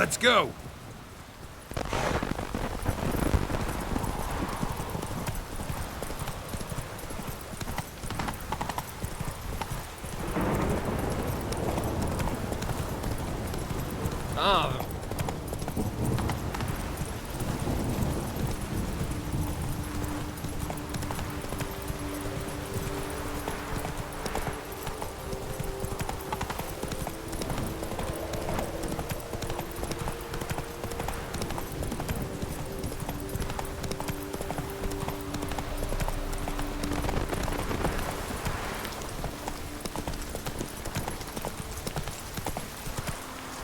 Let's go! Ah.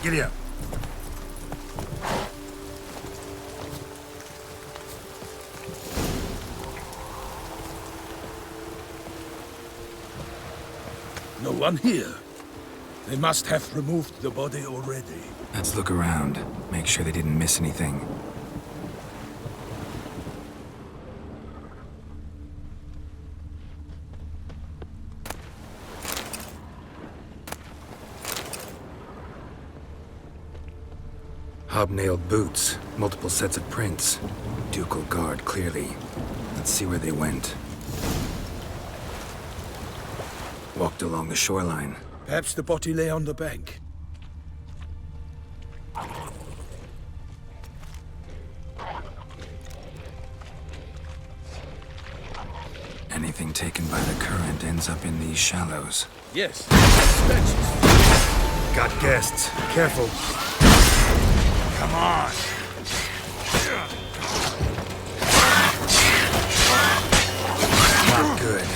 Giddy up. No one here. They must have removed the body already. Let's look around. Make sure they didn't miss anything. Hobnailed boots, multiple sets of prints. Ducal guard, clearly. Let's see where they went. Walked along the shoreline. Perhaps the body lay on the bank. Anything taken by the current ends up in these shallows. Yes. Statues. Got guests. Careful. Come on. Not good.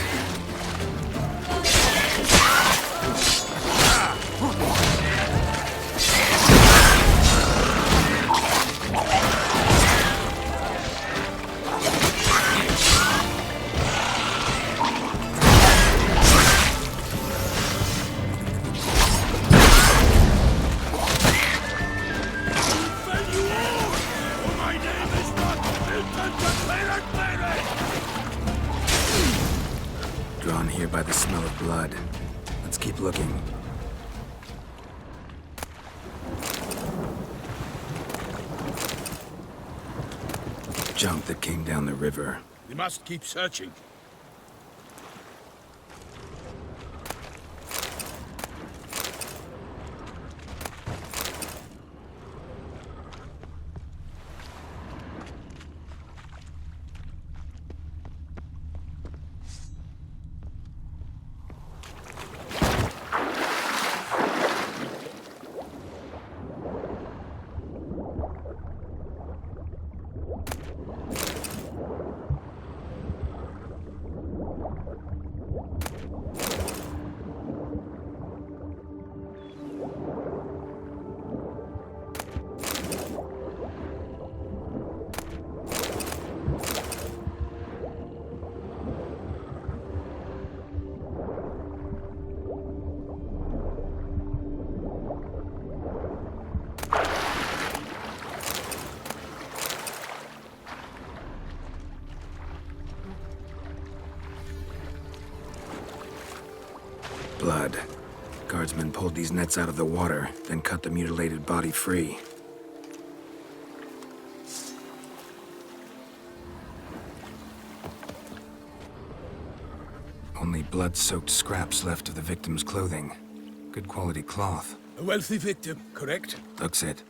Drawn here by the smell of blood. Let's keep looking. Junk that came down the river. We must keep searching. Blood. Guardsmen pulled these nets out of the water, then cut the mutilated body free. Only blood-soaked scraps left of the victim's clothing. Good quality cloth. A wealthy victim, correct? Looks it.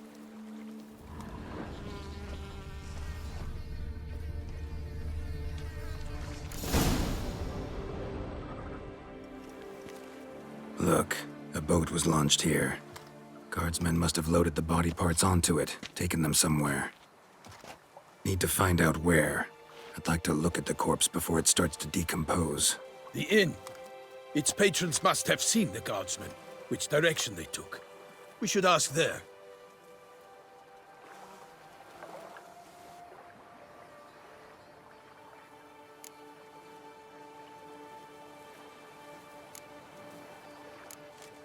Look, a boat was launched here. Guardsmen must have loaded the body parts onto it, taken them somewhere. Need to find out where. I'd like to look at the corpse before it starts to decompose. The inn. Its patrons must have seen the guardsmen, which direction they took. We should ask there.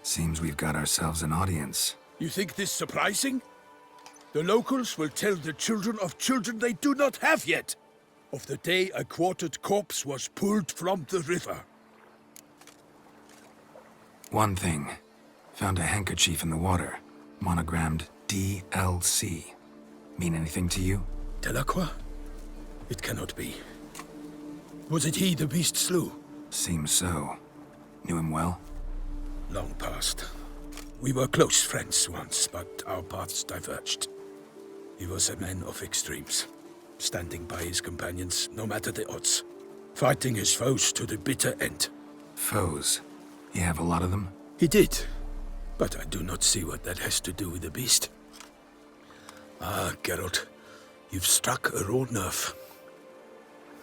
Seems we've got ourselves an audience. You think this surprising? The locals will tell the children of children they do not have yet, of the day a quartered corpse was pulled from the river. One thing. Found a handkerchief in the water. Monogrammed DLC. Mean anything to you? Delacroix? It cannot be. Was it he the beast slew? Seems so. Knew him well? Long past. We were close friends once, but our paths diverged. He was a man of extremes, standing by his companions no matter the odds, fighting his foes to the bitter end. Foes? You have a lot of them? He did, but I do not see what that has to do with the beast. Ah, Geralt, you've struck a raw nerve.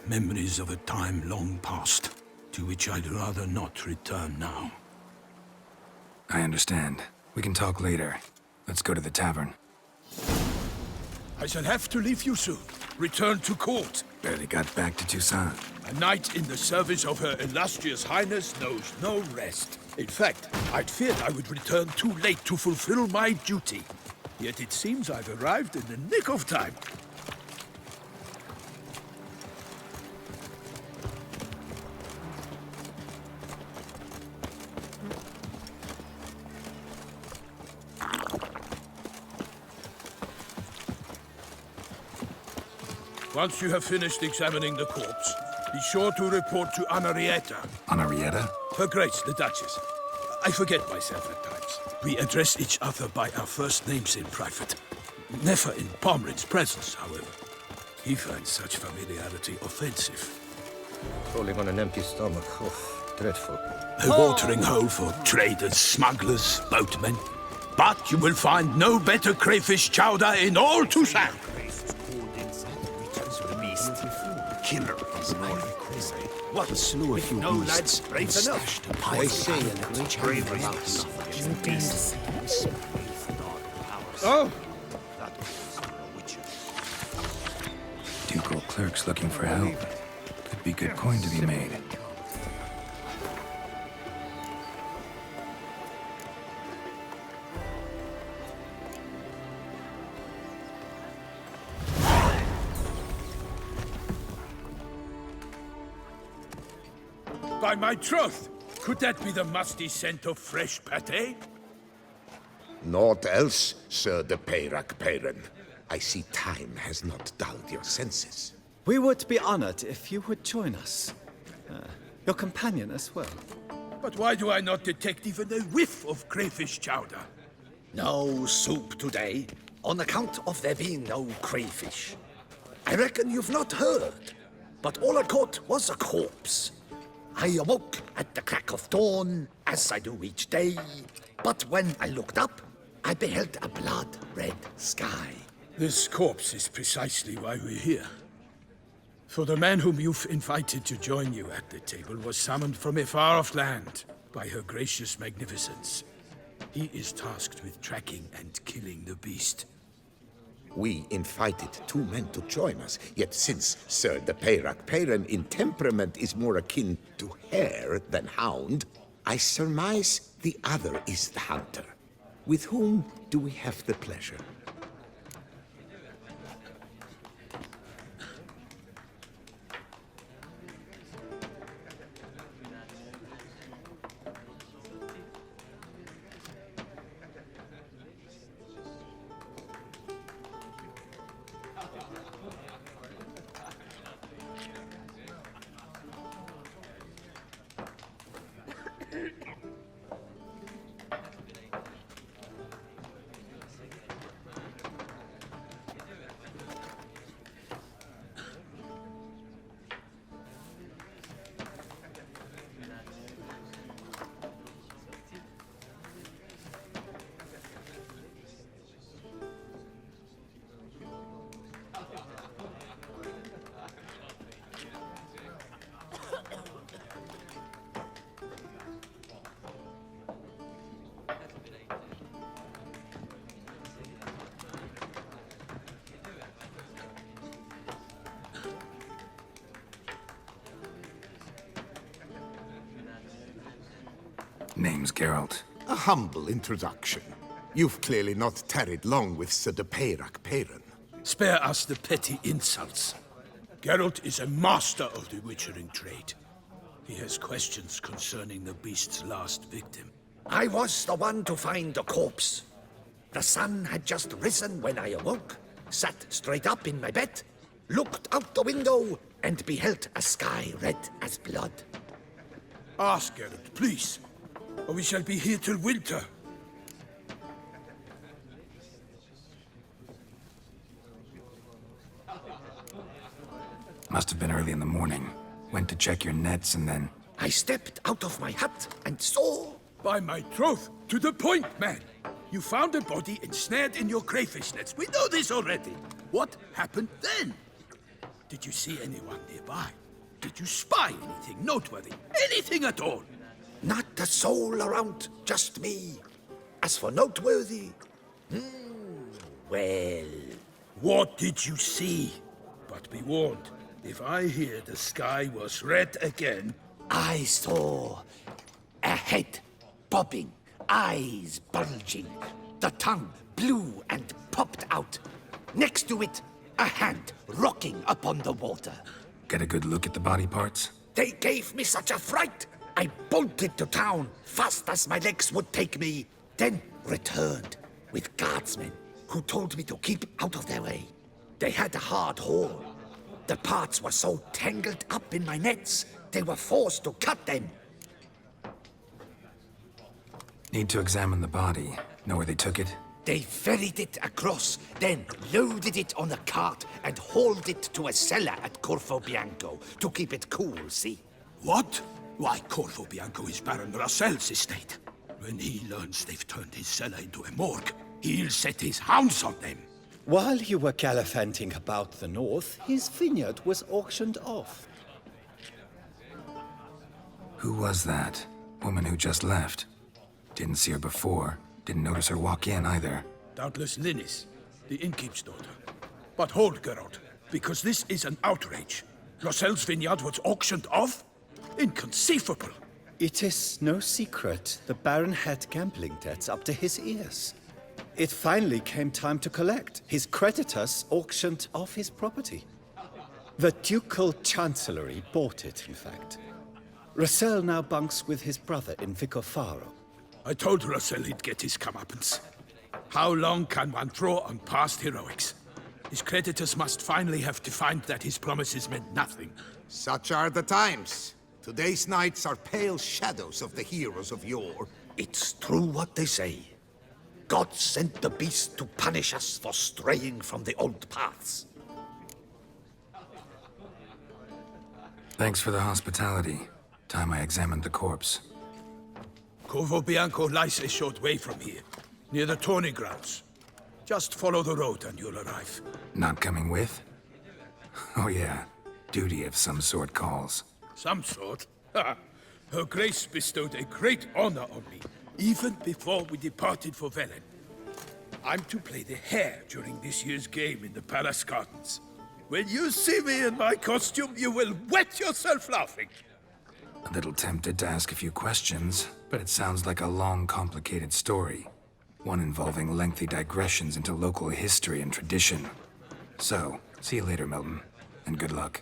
Memories of a time long past, to which I'd rather not return now. I understand. We can talk later. Let's go to the tavern. I shall have to leave you soon. Return to court. Barely got back to Toussaint. A knight in the service of Her Illustrious Highness knows no rest. In fact, I'd feared I would return too late to fulfill my duty. Yet it seems I've arrived in the nick of time. Once you have finished examining the corpse, be sure to report to Henrietta. Henrietta? Her Grace, the Duchess. I forget myself at times. We address each other by our first names in private. Never in Pomrin's presence, however. He finds such familiarity offensive. Falling on an empty stomach. Oh, dreadful. A watering hole for traders, smugglers, boatmen. But you will find no better crayfish chowder in all Toussaint. Killer is my crazy. What slew a few no lads brave enough. I say a great bravery is beast. Oh! Ducal clerks looking for help. Could be good coin to be made. By my troth! Could that be the musty scent of fresh pâté? Naught else, Sir de Peyrac Peyran. I see time has not dulled your senses. We would be honored if you would join us. Your companion as well. But why do I not detect even a whiff of crayfish chowder? No soup today, on account of there being no crayfish. I reckon you've not heard, but all I caught was a corpse. I awoke at the crack of dawn, as I do each day, but when I looked up, I beheld a blood-red sky. This corpse is precisely why we're here. For the man whom you've invited to join you at the table was summoned from a far-off land by her gracious magnificence. He is tasked with tracking and killing the beast. We invited two men to join us, yet since Sir de Peyrac Peyran in temperament is more akin to hare than hound, I surmise the other is the hunter. With whom do we have the pleasure? Name's Geralt. A humble introduction. You've clearly not tarried long with Sir de Peyrac Peyran. Spare us the petty insults. Geralt is a master of the witchering trade. He has questions concerning the beast's last victim. I was the one to find the corpse. The sun had just risen when I awoke, sat straight up in my bed, looked out the window, and beheld a sky red as blood. Ask, Geralt, please, or we shall be here till winter. Must have been early in the morning. Went to check your nets and then... I stepped out of my hut and saw... By my troth, to the point, man. You found a body ensnared in your crayfish nets. We know this already. What happened then? Did you see anyone nearby? Did you spy anything noteworthy? Anything at all? Not a soul around, just me. As for noteworthy... well... What did you see? But be warned, if I hear the sky was red again... I saw a head bobbing, eyes bulging, the tongue blue and popped out. Next to it, a hand rocking upon the water. Get a good look at the body parts? They gave me such a fright. I bolted to town, fast as my legs would take me, then returned with guardsmen who told me to keep out of their way. They had a hard haul. The parts were so tangled up in my nets, they were forced to cut them. Need to examine the body. Know where they took it? They ferried it across, then loaded it on a cart and hauled it to a cellar at Corvo Bianco to keep it cool, see? What? Why, Corvo Bianco is Baron Russell's estate. When he learns they've turned his cellar into a morgue, he'll set his hounds on them. While you were gallivanting about the north, his vineyard was auctioned off. Who was that? Woman who just left. Didn't see her before. Didn't notice her walk in either. Doubtless Linnis, the innkeep's daughter. But hold, Geralt, because this is an outrage. Russell's vineyard was auctioned off? Inconceivable. It is no secret the Baron had gambling debts up to his ears. It finally came time to collect. His creditors auctioned off his property. The Ducal Chancellery bought it, in fact. Russell now bunks with his brother in Vicofaro. I told Russell he'd get his comeuppance. How long can one throw on past heroics? His creditors must finally have to find that his promises meant nothing. Such are the times. Today's knights are pale shadows of the heroes of yore. It's true what they say. God sent the beast to punish us for straying from the old paths. Thanks for the hospitality. Time I examined the corpse. Corvo Bianco lies a short way from here, near the tourney grounds. Just follow the road and you'll arrive. Not coming with? Oh yeah, duty of some sort calls. Some sort? Ha! Her Grace bestowed a great honor on me, even before we departed for Velen. I'm to play the hare during this year's game in the palace gardens. When you see me in my costume, you will wet yourself laughing. A little tempted to ask a few questions, but it sounds like a long, complicated story. One involving lengthy digressions into local history and tradition. So, see you later, Milton, and good luck.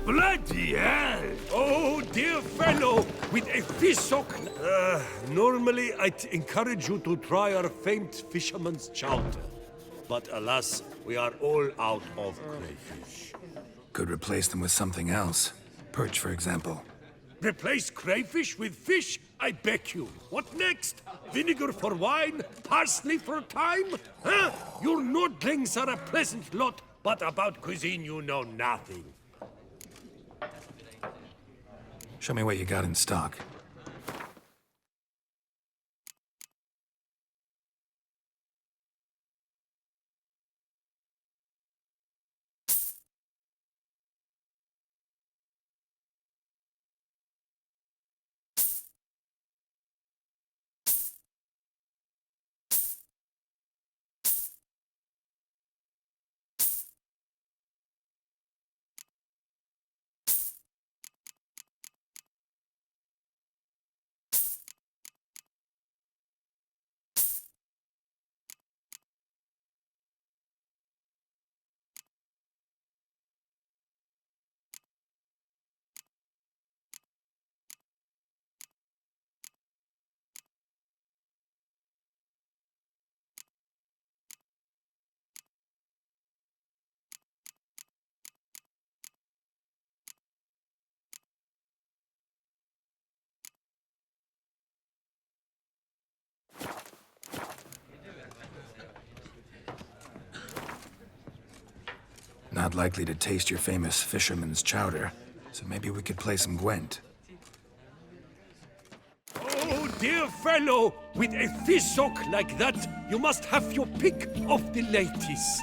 Bloody hell! Oh, dear fellow, with a fish hook. Normally, I'd encourage you to try our famed fisherman's chowder. But alas, we are all out of crayfish. Could replace them with something else. Perch, for example. Replace crayfish with fish? I beg you. What next? Vinegar for wine? Parsley for thyme? Huh? Your nordlings are a pleasant lot, but about cuisine you know nothing. Show me what you got in stock. Not likely to taste your famous fisherman's chowder, so maybe we could play some Gwent. Oh, dear fellow, with a fish hook like that, you must have your pick of the ladies.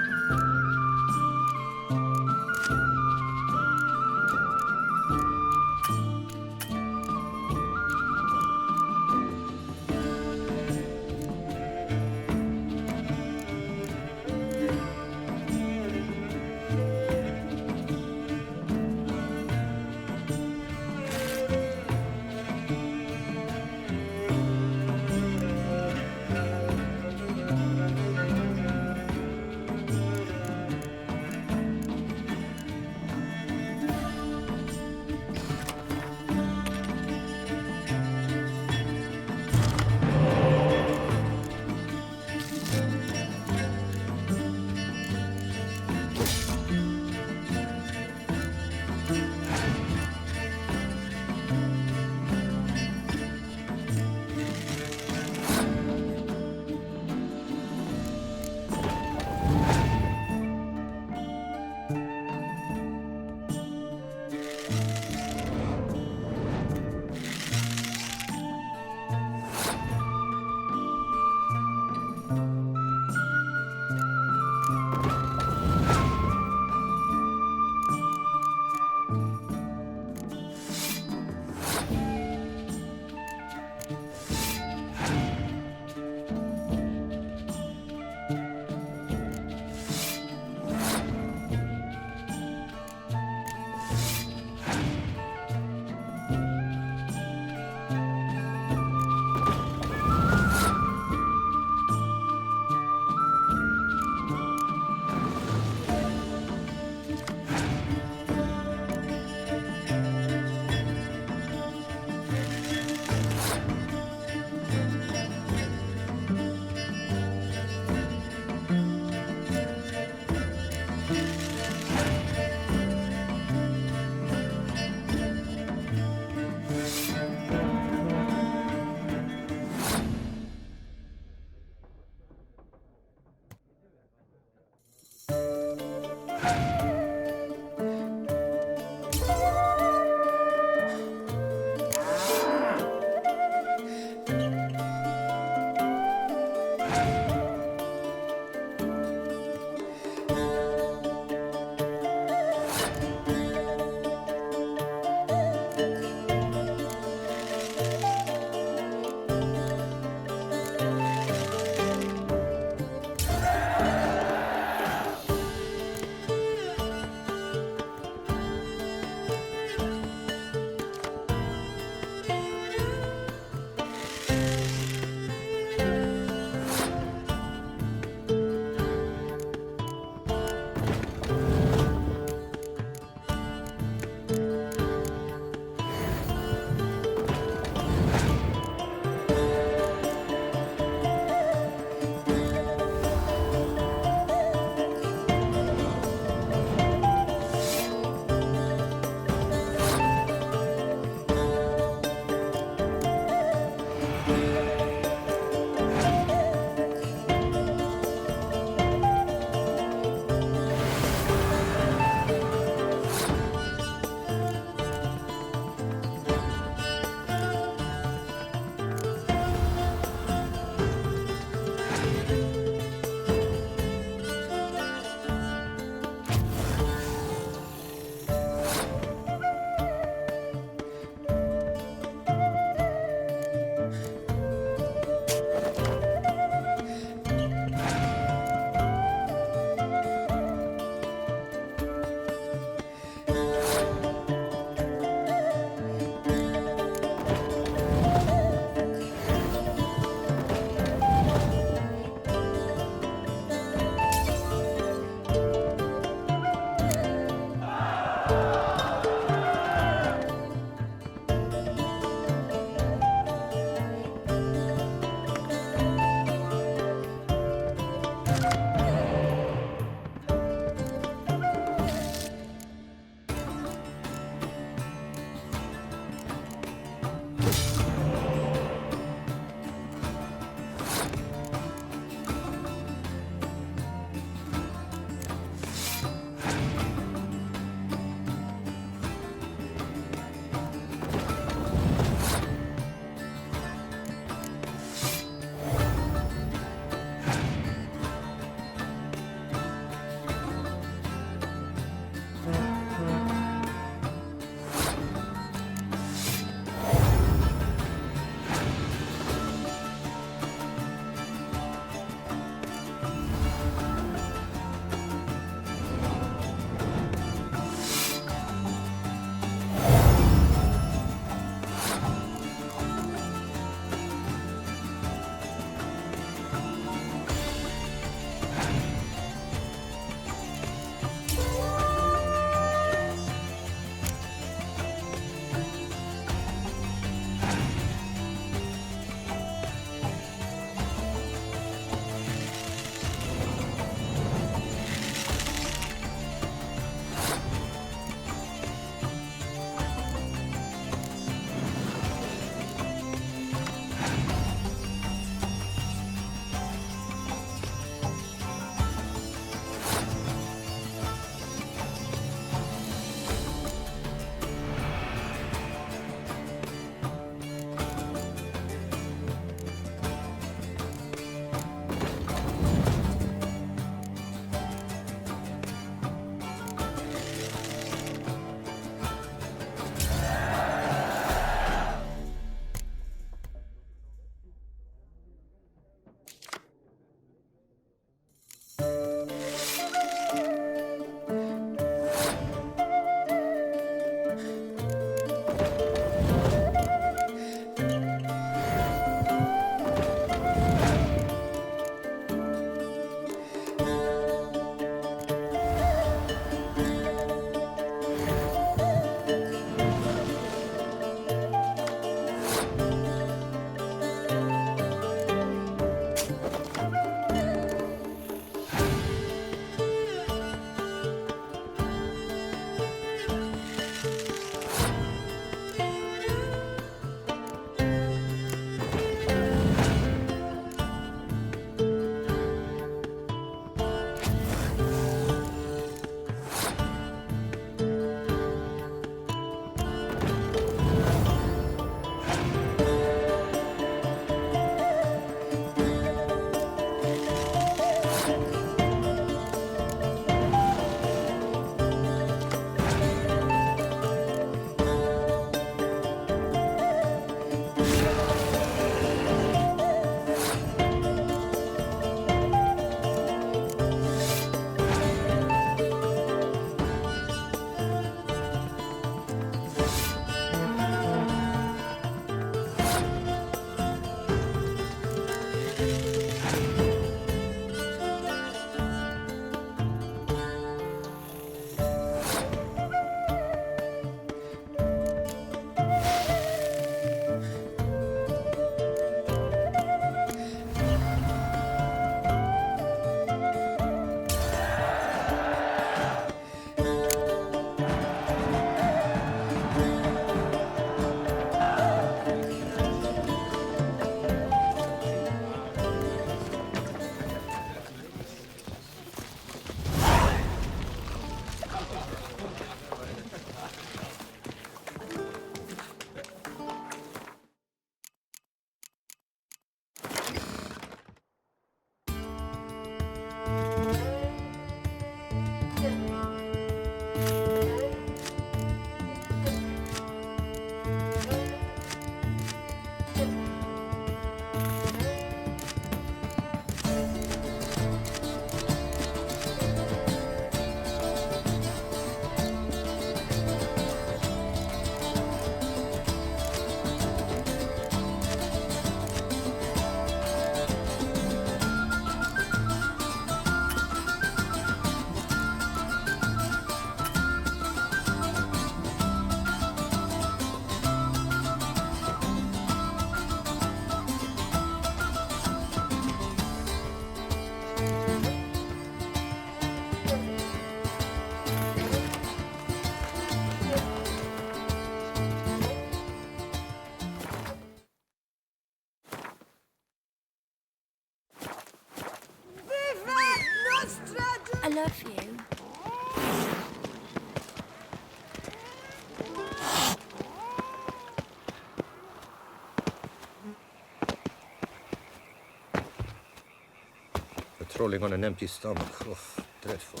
Patrolling on an empty stomach. Oh, dreadful.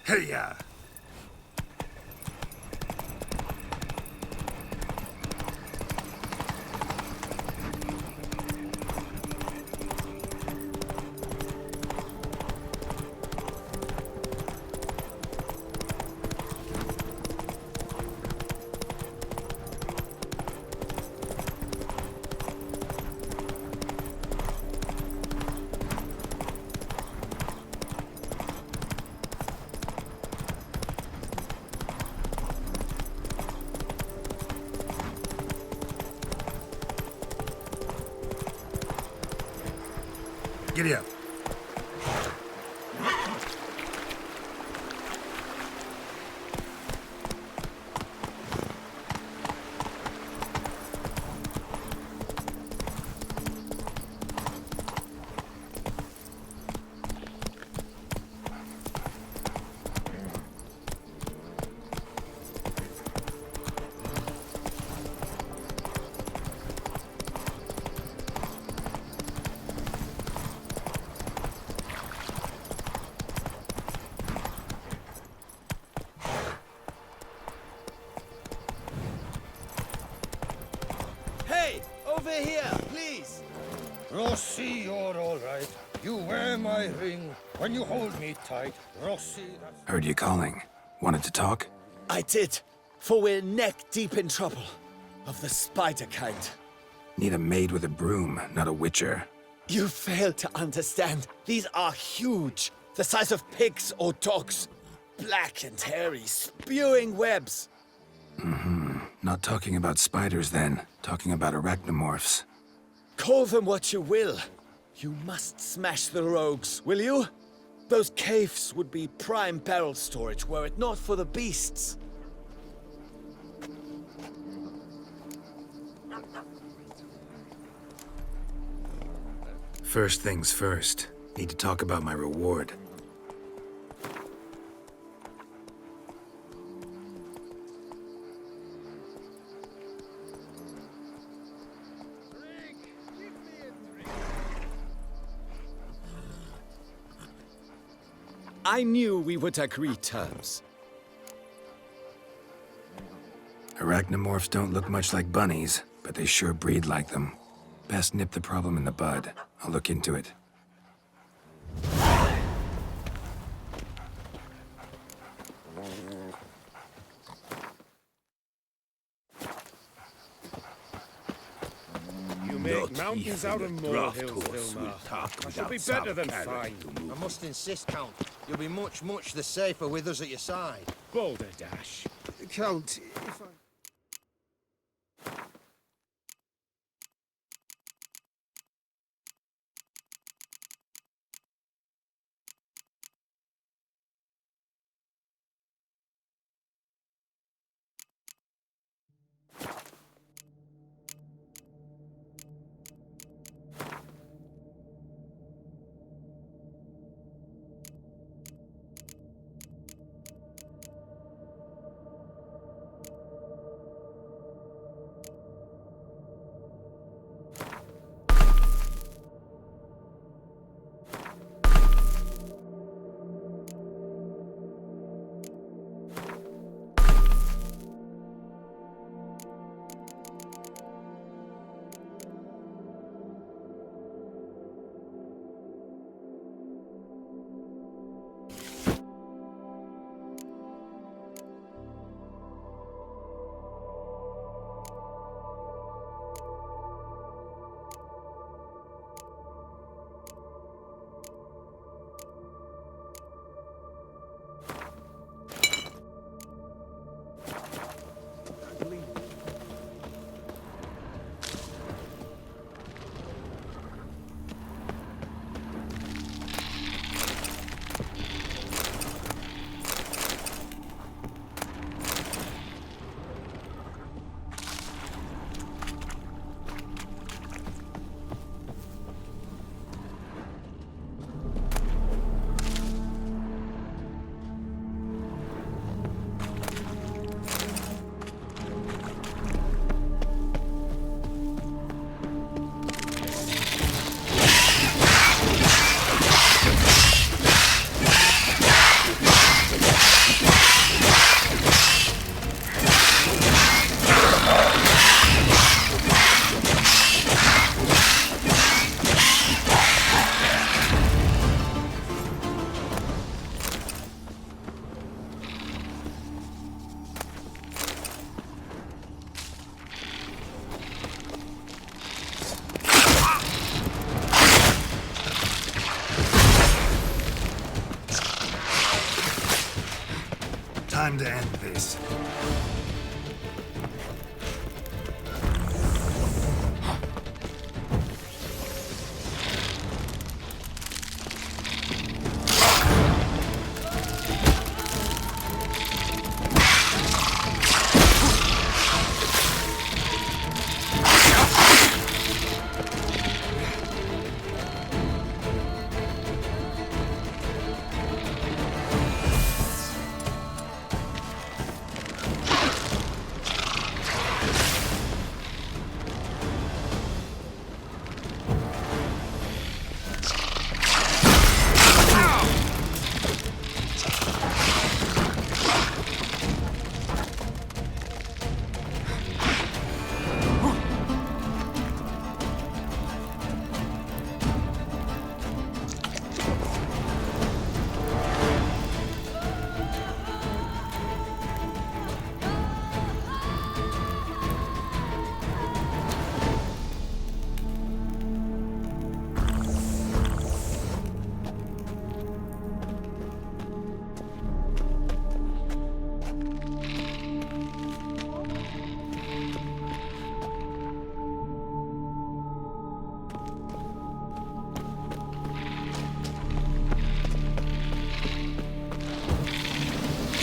Hey-ya! Giddy up. Hey! Over here, please! Rossi, you're all right. You wear my ring when you hold me tight. Rossi, that's... Heard you calling. Wanted to talk? I did, for we're neck-deep in trouble. Of the spider kind. Need a maid with a broom, not a witcher. You fail to understand. These are huge. The size of pigs or dogs. Black and hairy, spewing webs. Not talking about spiders then. Talking about arachnomorphs. Call them what you will. You must smash the rogues, will you? Those caves would be prime barrel storage were it not for the beasts. First things first. Need to talk about my reward. I knew we would agree terms. Arachnomorphs don't look much like bunnies, but they sure breed like them. Best nip the problem in the bud. I'll look into it. You make mountains out of molehills, Vilma. I shall be better than fine. I must insist, Count. You'll be much, much the safer with us at your side. Boulder Dash. Count, if I... Time to end this.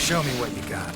Show me what you got.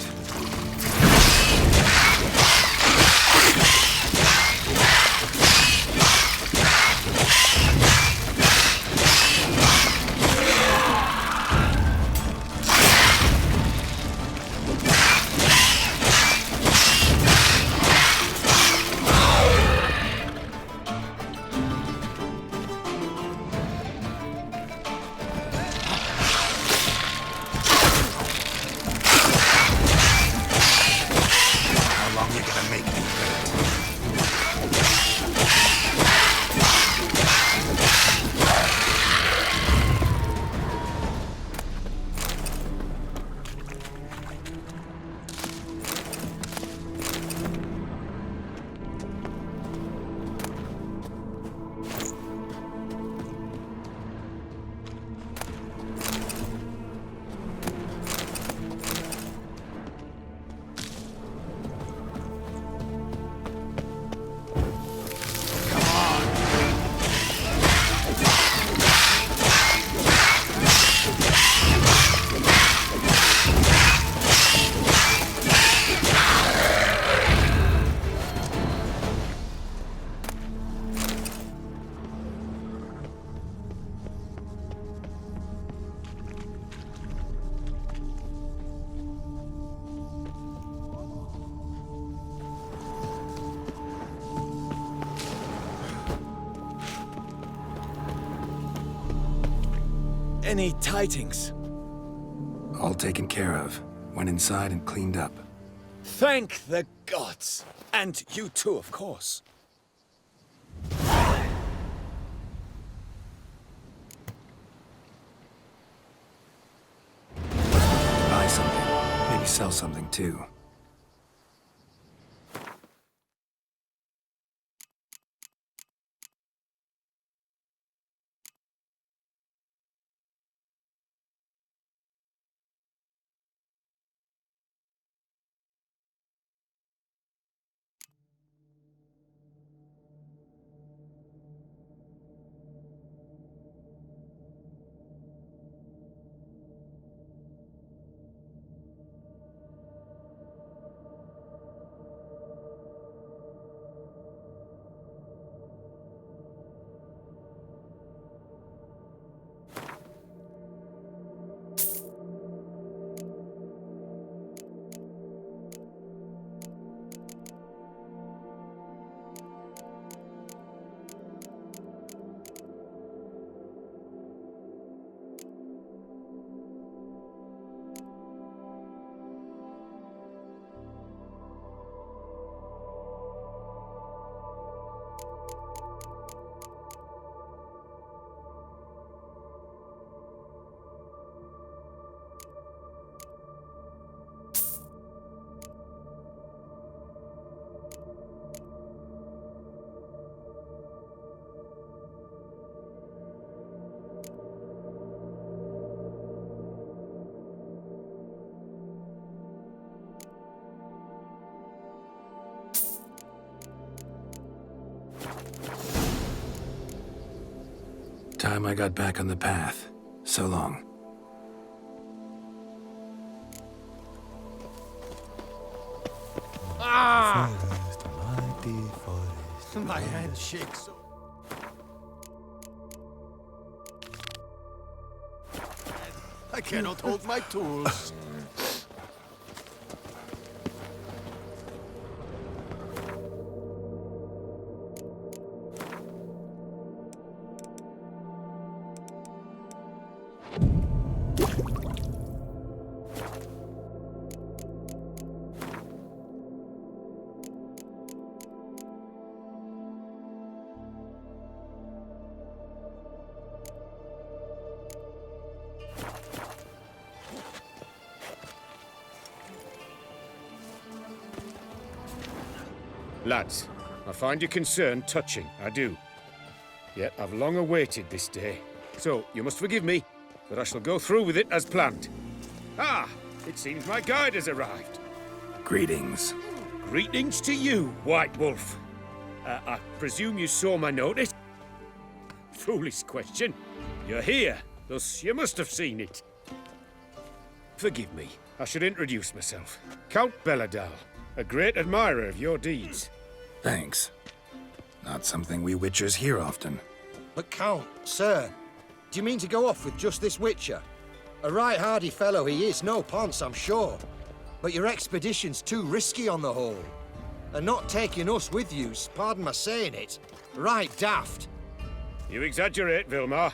Any tidings? All taken care of. Went inside and cleaned up. Thank the gods! And you too, of course. Buy something. Maybe sell something too. Time I got back on the path. So long. My hand shakes so... I cannot hold my tools. Lads, I find your concern touching, I do. Yet I've long awaited this day. So, you must forgive me, but I shall go through with it as planned. Ah, it seems my guide has arrived. Greetings. Greetings to you, White Wolf. I presume you saw my notice? Foolish question. You're here, thus you must have seen it. Forgive me, I should introduce myself. Count Belladal, a great admirer of your deeds. Thanks. Not something we Witchers hear often. But Count, sir, do you mean to go off with just this Witcher? A right hardy fellow he is, no ponce, I'm sure. But your expedition's too risky on the whole. And not taking us with you's, pardon my saying it, right daft. You exaggerate, Vilmar.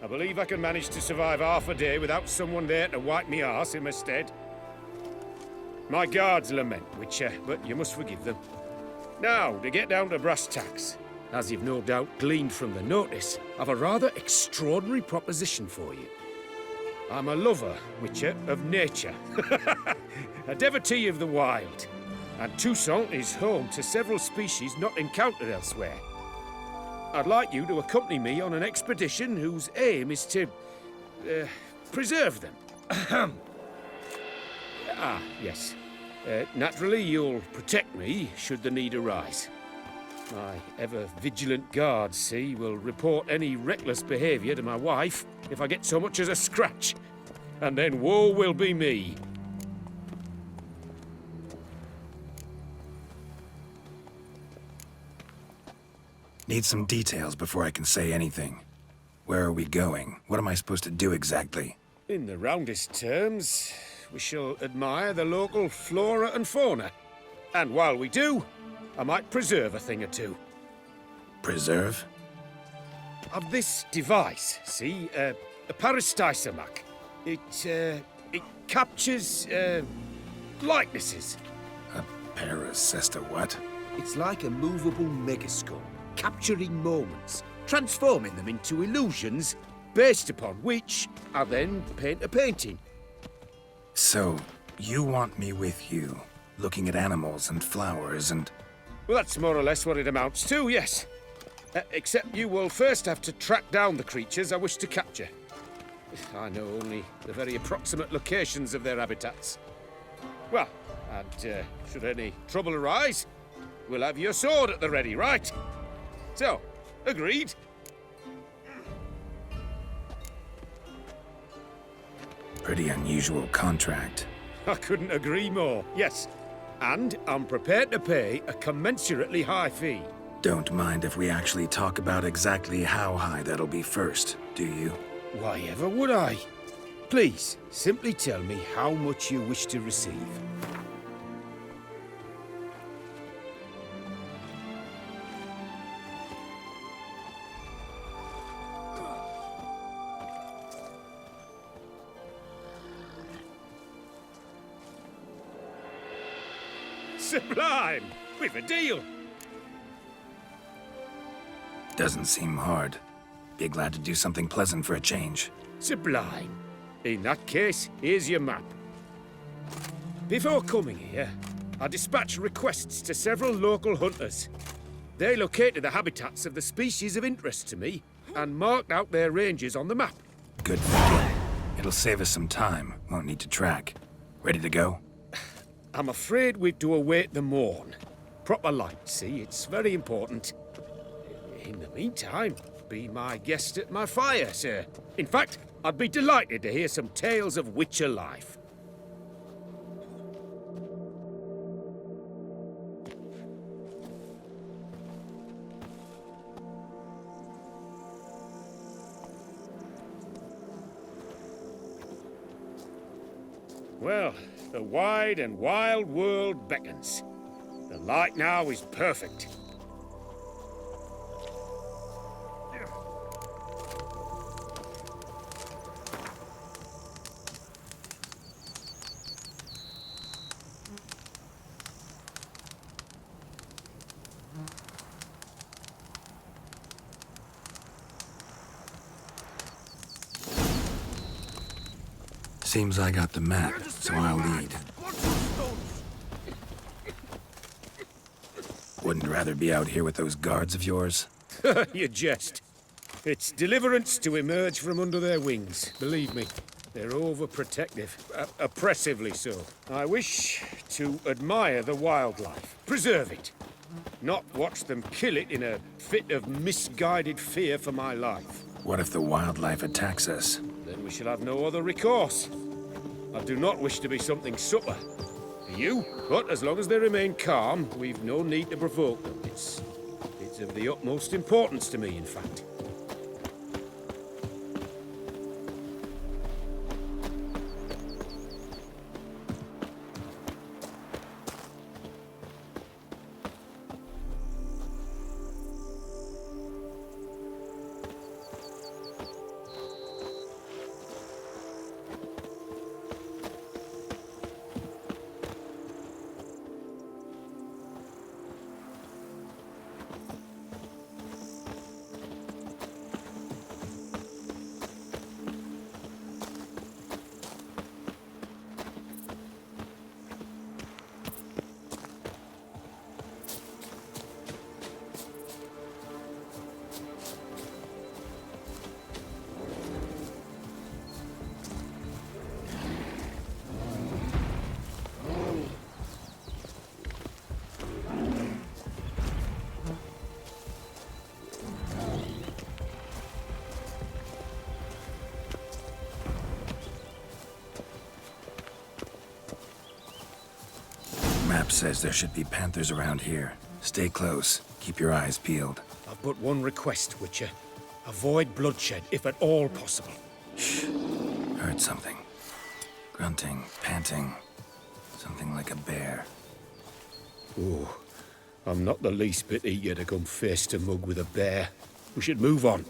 I believe I can manage to survive half a day without someone there to wipe me arse in my stead. My guards lament, Witcher, but you must forgive them. Now, to get down to brass tacks. As you've no doubt gleaned from the notice, I've a rather extraordinary proposition for you. I'm a lover, Witcher, of nature. A devotee of the wild. And Toussaint is home to several species not encountered elsewhere. I'd like you to accompany me on an expedition whose aim is to... preserve them. Ah, yes. Naturally, you'll protect me should the need arise. My ever-vigilant guards, see, will report any reckless behavior to my wife if I get so much as a scratch. And then woe will be me. Need some details before I can say anything. Where are we going? What am I supposed to do exactly? In the roundest terms, we shall admire the local flora and fauna. And while we do, I might preserve a thing or two. Preserve? Of this device, see, a peristysomac. It captures, likenesses. A paracesta what? It's like a movable megascope, capturing moments, transforming them into illusions, based upon which I then paint a painting. So, you want me with you, looking at animals and flowers and... Well, that's more or less what it amounts to, yes. Except you will first have to track down the creatures I wish to capture. I know only the very approximate locations of their habitats. Well, and should any trouble arise, we'll have your sword at the ready, right? So, agreed? Pretty unusual contract. I couldn't agree more, yes. And I'm prepared to pay a commensurately high fee. Don't mind if we actually talk about exactly how high that'll be first, do you? Why ever would I? Please, simply tell me how much you wish to receive. Sublime! We've a deal! Doesn't seem hard. Be glad to do something pleasant for a change. Sublime. In that case, here's your map. Before coming here, I dispatched requests to several local hunters. They located the habitats of the species of interest to me and marked out their ranges on the map. Good thinking. It'll save us some time. Won't need to track. Ready to go? I'm afraid we've to await the morn. Proper light, see? It's very important. In the meantime, be my guest at my fire, sir. In fact, I'd be delighted to hear some tales of Witcher life. Well, the wide and wild world beckons. The light now is perfect. Seems I got the map, so I'll lead. Wouldn't rather be out here with those guards of yours? You jest. It's deliverance to emerge from under their wings, believe me. They're overprotective, oppressively so. I wish to admire the wildlife, preserve it, not watch them kill it in a fit of misguided fear for my life. What if the wildlife attacks us? Then we shall have no other recourse. I do not wish to be something supper for you, but as long as they remain calm, we've no need to provoke them. It's of the utmost importance to me, in fact. Map says there should be panthers around here. Stay close. Keep your eyes peeled. I've but one request, Witcher. Avoid bloodshed, if at all possible. Shh. Heard something. Grunting, panting. Something like a bear. Ooh, I'm not the least bit eager to come face to mug with a bear. We should move on.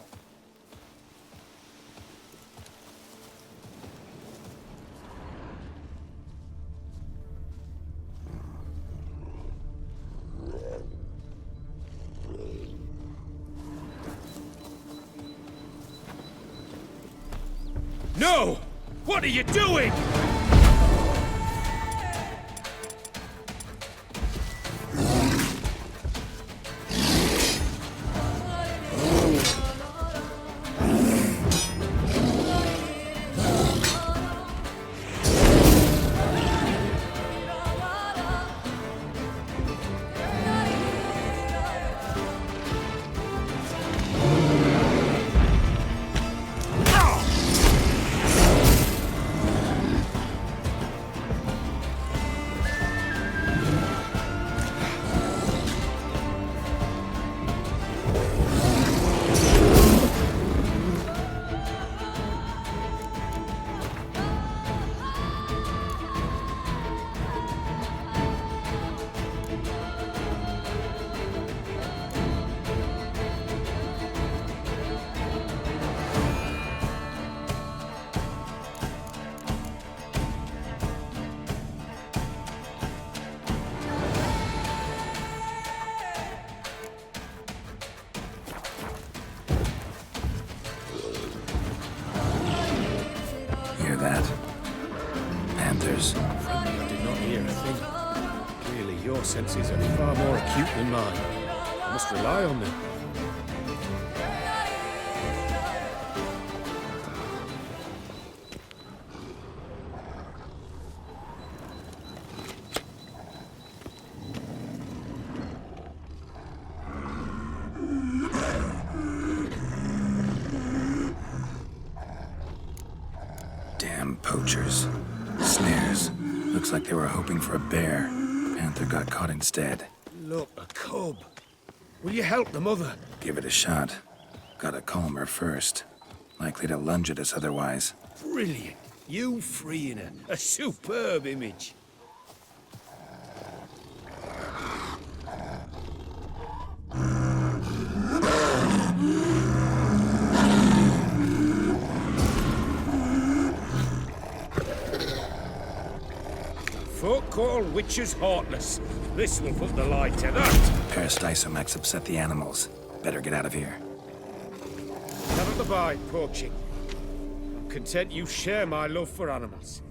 No! What are you doing? Hear that? Panthers. From me, I did not hear a thing. Clearly, your senses are far more acute than mine. I must rely on them. Damn poachers. Snares. Looks like they were hoping for a bear. Panther got caught instead. Look, a cub. Will you help the mother? Give it a shot. Gotta calm her first. Likely to lunge at us otherwise. Brilliant. You freeing her. A superb image. Folk call witches heartless. This will put the lie to that. Peristysomax upset the animals. Better get out of here. Cannot abide poaching. I'm content you share my love for animals.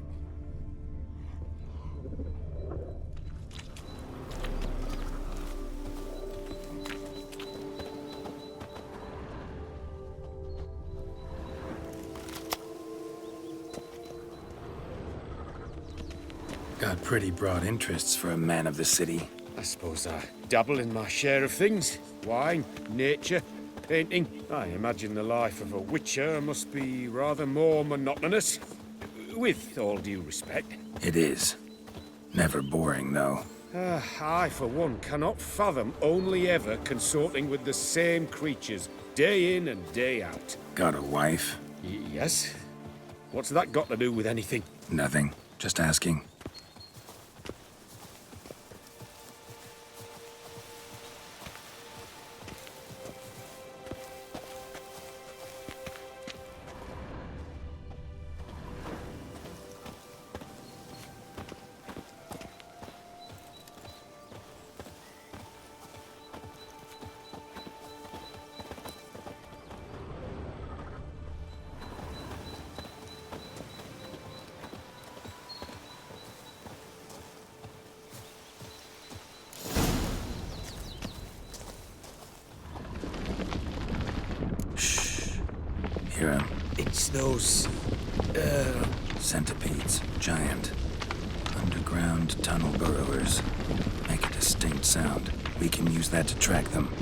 Got pretty broad interests for a man of the city. I suppose I dabble in my share of things. Wine, nature, painting. I imagine the life of a witcher must be rather more monotonous. With all due respect. It is. Never boring, though. I, for one, cannot fathom only ever consorting with the same creatures, day in and day out. Got a wife? Yes? What's that got to do with anything? Nothing. Just asking. Hear him. It's those... Centipedes. Giant. Underground tunnel burrowers. Make a distinct sound. We can use that to track them.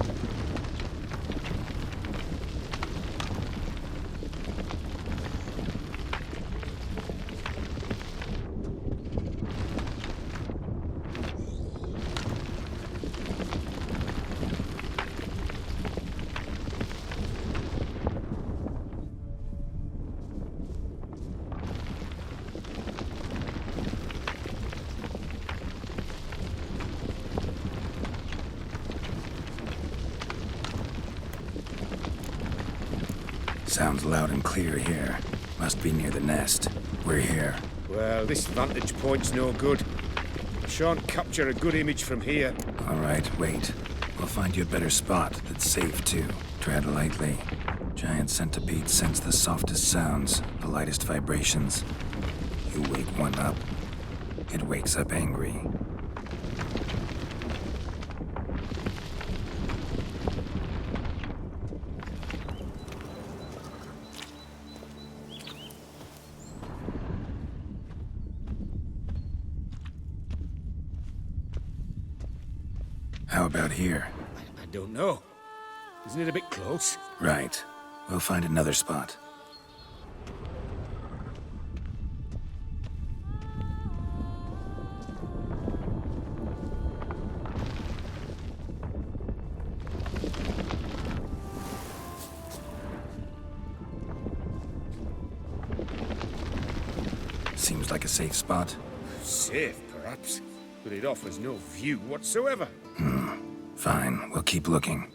Sounds loud and clear here. Must be near the nest. We're here. Well, this vantage point's no good. I shan't capture a good image from here. All right, wait. We'll find you a better spot that's safe, too. Tread lightly. Giant centipedes sense the softest sounds, the lightest vibrations. You wake one up, it wakes up angry. How about here? I don't know. Isn't it a bit close? Right. We'll find another spot. Seems like a safe spot. Safe, perhaps. But it offers no view whatsoever. Fine, we'll keep looking.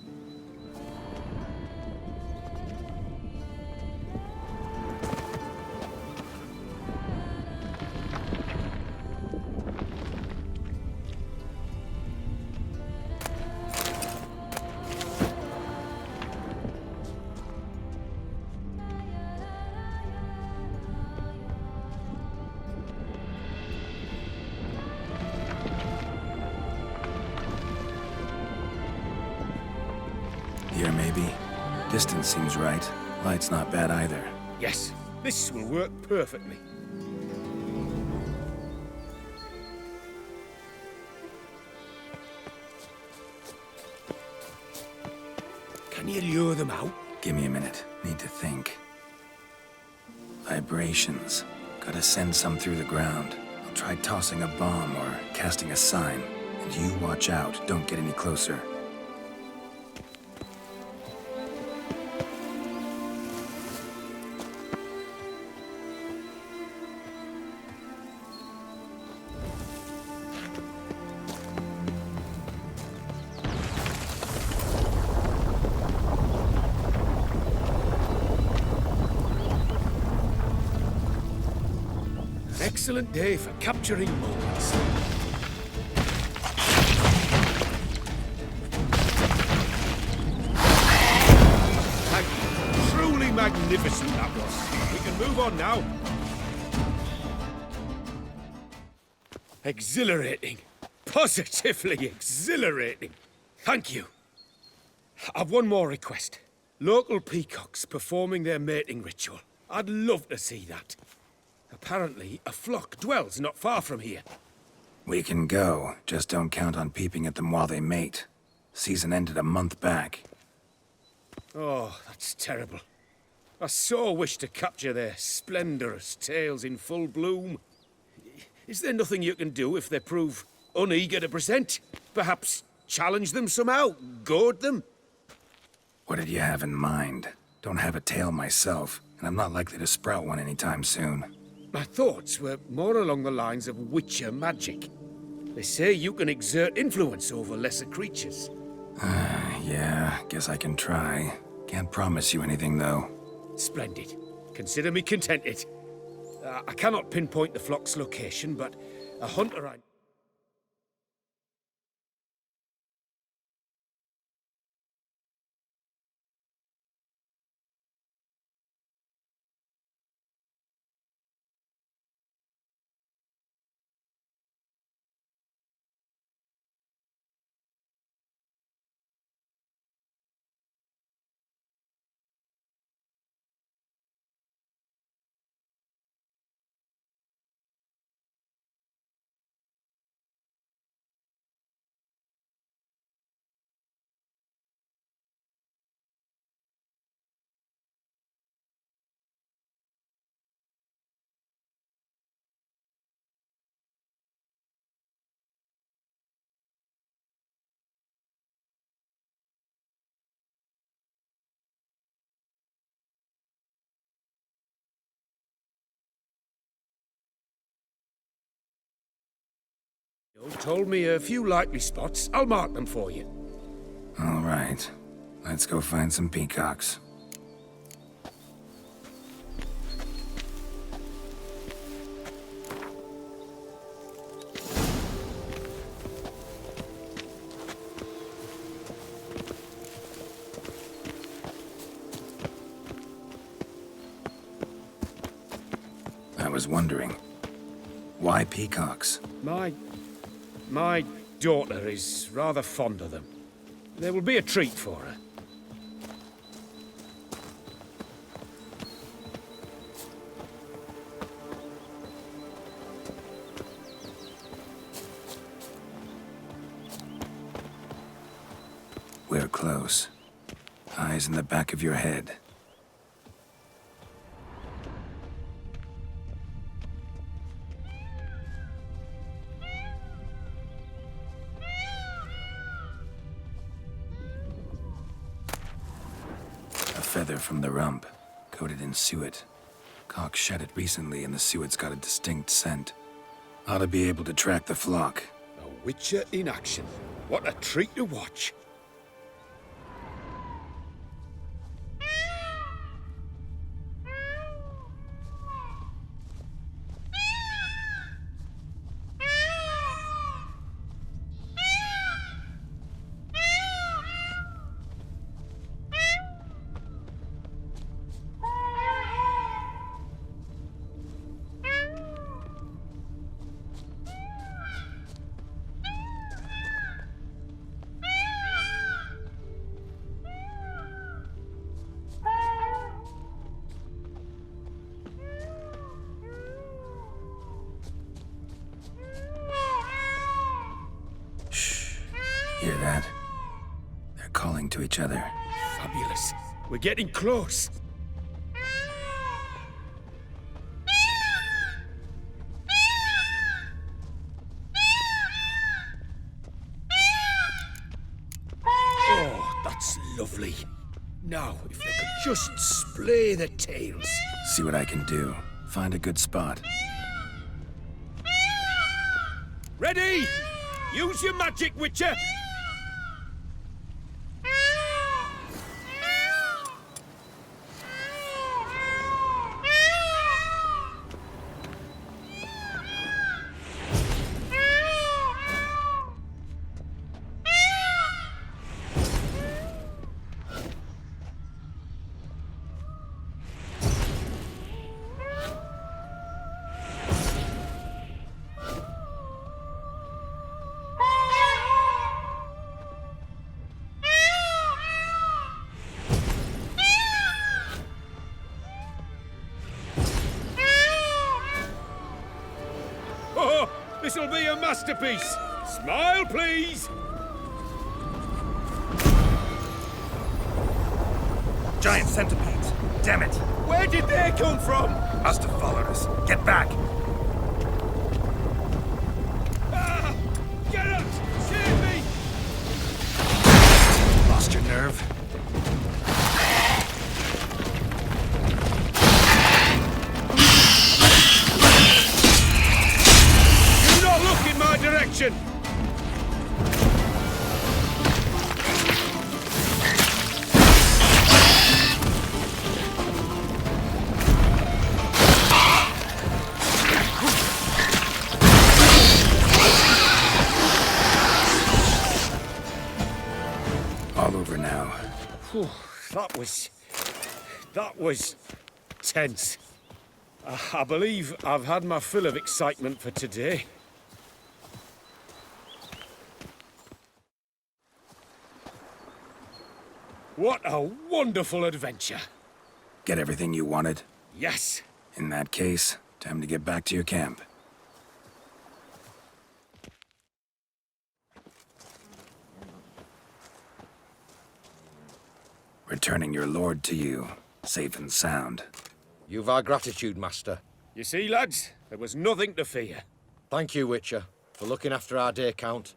Here, maybe? Distance seems right. Light's not bad either. Yes, this will work perfectly. Can you lure them out? Give me a minute. Need to think. Vibrations. Gotta send some through the ground. I'll try tossing a bomb or casting a sign. And you watch out, don't get any closer. Excellent day for capturing moments. Truly magnificent, that was. We can move on now. Exhilarating. Positively exhilarating. Thank you. I've one more request. Local peacocks performing their mating ritual. I'd love to see that. Apparently, a flock dwells not far from here. We can go, just don't count on peeping at them while they mate. Season ended a month back. Oh, that's terrible. I so wish to capture their splendorous tails in full bloom. Is there nothing you can do if they prove uneager to present? Perhaps challenge them somehow? Goad them? What did you have in mind? Don't have a tail myself, and I'm not likely to sprout one anytime soon. My thoughts were more along the lines of witcher magic. They say you can exert influence over lesser creatures. Yeah, guess I can try. Can't promise you anything, though. Splendid. Consider me contented. I cannot pinpoint the flock's location, but a hunter I... You told me a few likely spots. I'll mark them for you. All right. Let's go find some peacocks. I was wondering, why peacocks? My daughter is rather fond of them. There will be a treat for her. We're close. Eyes in the back of your head. Feather from the rump, coated in suet. Cock shed it recently and the suet's got a distinct scent. Ought to be able to track the flock. A witcher in action. What a treat to watch. Hear that? They're calling to each other. Fabulous. We're getting close. Now, if they could just splay the tails. See what I can do. Find a good spot. Ready? Use your magic, Witcher! Oh, this'll be a masterpiece! Smile, please! Giant centipedes. Damn it. Where did they come from? Must have followed us. Get back. Ah! Get out! Save me! Lost your nerve? Do not look in my direction! All over now. Whew, that was tense. I believe I've had my fill of excitement for today. What a wonderful adventure. Get everything you wanted? Yes. In that case, time to get back to your camp. Returning your lord to you, safe and sound. You've our gratitude, Master. You see, lads, there was nothing to fear. Thank you, Witcher, for looking after our day count.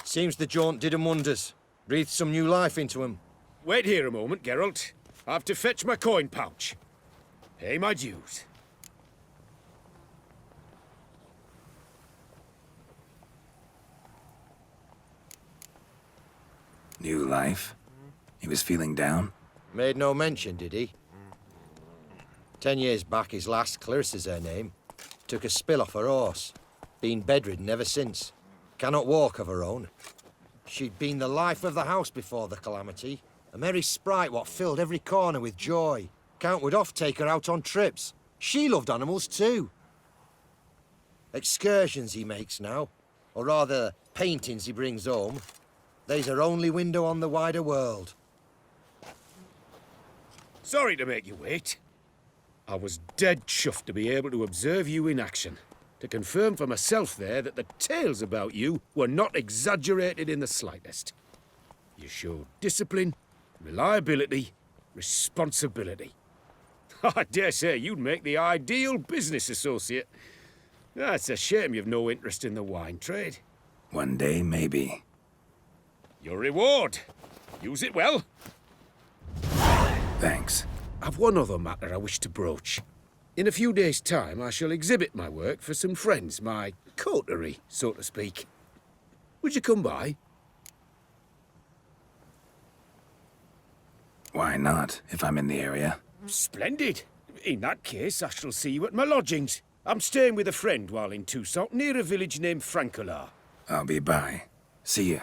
Seems the jaunt did 'em wonders. Breathed some new life into 'em. Wait here a moment, Geralt. I have to fetch my coin pouch. Pay my dues. New life? He was feeling down? Made no mention, did he? 10 years back, his last, Clarissa's her name, took a spill off her horse. Been bedridden ever since. Cannot walk of her own. She'd been the life of the house before the calamity. A merry sprite what filled every corner with joy. Count would oft take her out on trips. She loved animals too. Excursions he makes now, or rather, paintings he brings home. They's her only window on the wider world. Sorry to make you wait. I was dead chuffed to be able to observe you in action. To confirm for myself there that the tales about you were not exaggerated in the slightest. You showed discipline, reliability, responsibility. I dare say you'd make the ideal business associate. It's a shame you've no interest in the wine trade. One day, maybe. Your reward. Use it well. Thanks. I've one other matter I wish to broach. In a few days' time, I shall exhibit my work for some friends, my coterie, so to speak. Would you come by? Why not, if I'm in the area? Splendid. In that case, I shall see you at my lodgings. I'm staying with a friend while in Toussaint, near a village named Francolar. I'll be by. See you.